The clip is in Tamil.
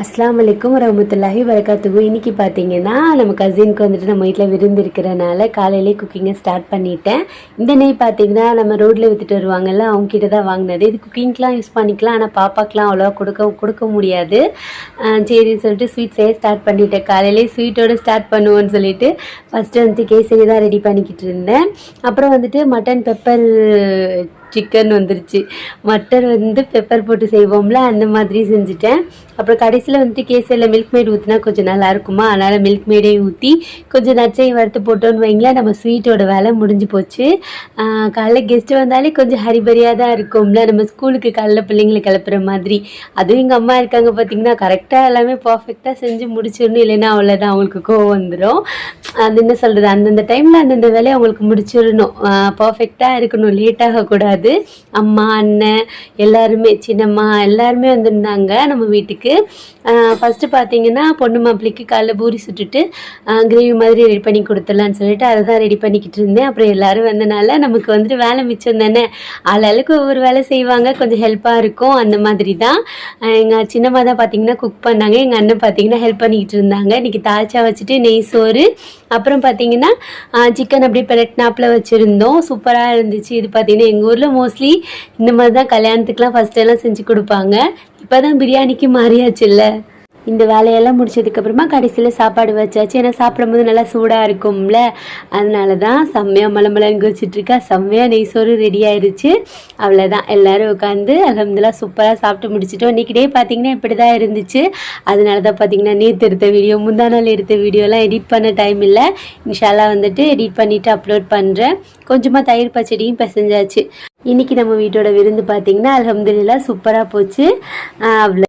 அஸ்ஸலாமு அலைக்கும் வரஹ்மத்துல்லாஹி வரகாத்துஹு. இன்றைக்கி பார்த்தீங்கன்னா நம்ம கசினுக்கு வந்துட்டு நம்ம வீட்டில் விருந்து இருக்கிறனால காலையிலே குக்கிங்கை ஸ்டார்ட் பண்ணிட்டேன். இந்த நெய் பார்த்தீங்கன்னா நம்ம ரோட்டில் விற்றுட்டு வருவாங்கள்ல, அவங்ககிட்ட தான் வாங்கினது. இது குக்கிங்க்கெலாம் யூஸ் பண்ணிக்கலாம், ஆனால் பாப்பாக்கெலாம் அவ்வளோவா கொடுக்க முடியாது. சரின்னு சொல்லிட்டு ஸ்வீட் செய்ய ஸ்டார்ட் பண்ணிட்டேன். காலையிலே ஸ்வீட்டோடு ஸ்டார்ட் பண்ணுவோன்னு சொல்லிட்டு ஃபஸ்ட்டு வந்துட்டு கேசரி தான் ரெடி பண்ணிக்கிட்டு இருந்தேன். அப்புறம் வந்துட்டு மட்டன் பெப்பர் சிக்கன் வந்துருச்சு. மட்டன் வந்து பெப்பர் போட்டு செய்வோம்ல, அந்த மாதிரி செஞ்சுட்டேன். அப்புறம் கடைசியில் வந்துட்டு கேசரியில் மில்க் மேட் ஊற்றினா கொஞ்சம் நல்லா இருக்குமா, அதனால் மில்க் மேடே ஊற்றி கொஞ்சம் நட்சையும் வறுத்து போட்டோன்னு வைங்களேன், நம்ம ஸ்வீட்டோட வேலை முடிஞ்சு போச்சு. காலைல கெஸ்ட்டு வந்தாலே கொஞ்சம் ஹரிபரியாக தான் இருக்கும்ல, நம்ம ஸ்கூலுக்கு காலைல பிள்ளைங்களை கிளப்புற மாதிரி. அதுவும் எங்கள் அம்மா இருக்காங்க பார்த்திங்கன்னா, கரெக்டாக எல்லாமே பர்ஃபெக்டாக செஞ்சு முடிச்சிடணும், இல்லைன்னா அவ்வளோதான் அவங்களுக்கு கோவம் வந்துடும். அது என்ன சொல்கிறது, அந்தந்த டைமில் அந்தந்த வேலையை அவங்களுக்கு முடிச்சிடணும், பர்ஃபெக்டாக இருக்கணும், லேட் ஆகக்கூடாது. அம்மா, அண்ணன் எல்லாருமே, சின்னம்மா எல்லாருமே வந்திருந்தாங்க நம்ம வீட்டுக்கு. ஃபஸ்ட்டு பார்த்தீங்கன்னா பொண்ணு மாப்பிள்ளைக்கு காலைல பூரி சுட்டுட்டு கிரேவி மாதிரி ரெடி பண்ணி கொடுத்துடலான்னு சொல்லிட்டு அதை தான் ரெடி பண்ணிக்கிட்டு இருந்தேன். அப்புறம் எல்லோரும் வந்தனால நமக்கு வந்துட்டு வேலை மிச்சம் தானே, ஆளாளுக்கு ஒவ்வொரு வேலை செய்வாங்க, கொஞ்சம் ஹெல்ப்பாக இருக்கும். அந்த மாதிரி தான் எங்கள் சின்னம்மா தான் பார்த்தீங்கன்னா குக் பண்ணாங்க, எங்கள் அண்ணன் பார்த்தீங்கன்னா ஹெல்ப் பண்ணிக்கிட்டு இருந்தாங்க. இன்றைக்கி தாழ்ச்சா வச்சுட்டு நெய் சோறு, அப்புறம் பார்த்தீங்கன்னா சிக்கன் அப்படியே பெரட்னாப்பில் வச்சுருந்தோம். சூப்பராக இருந்துச்சு. இது பார்த்தீங்கன்னா எங்கள் ஊரில் மோஸ்ட்லி இந்த மாதிரி தான் கல்யாணத்துக்குலாம் ஃபஸ்ட்டெல்லாம் செஞ்சு கொடுப்பாங்க. இப்போ தான் பிரியாணிக்கு மாறியாச்சு இல்லை. இந்த வேலையெல்லாம் முடிச்சதுக்கப்புறமா கடைசியில் சாப்பாடு வச்சாச்சு. ஏன்னா சாப்பிடும்போது நல்லா சூடாக இருக்கும்ல, அதனால தான் செம்மையாக மலமலன்னு வச்சுட்ருக்கா. செம்மையாக நெய் சோறு ரெடி ஆயிடுச்சு. அவ்வளோதான், எல்லோரும் உட்காந்து அல்ஹம்துலில்லாஹ் சூப்பராக சாப்பிட்டு முடிச்சிட்டோம். இன்றைக்கி டே பார்த்திங்கன்னா இப்படி தான் இருந்துச்சு. அதனால தான் பார்த்திங்கன்னா நேற்று எடுத்த வீடியோ, முந்தா நாள் எடுத்த வீடியோலாம் எடிட் பண்ண டைம் இல்லை. இன்ஷால்லாம் வந்துட்டு எடிட் பண்ணிவிட்டு அப்லோட் பண்ணுறேன். கொஞ்சமாக தயிர் பச்சடியும் பிசைஞ்சாச்சு. இன்றைக்கி நம்ம வீட்டோட விருந்து பார்த்திங்கன்னா அல்ஹம்துலில்லாஹ் சூப்பராக போச்சு. அவ்வளோ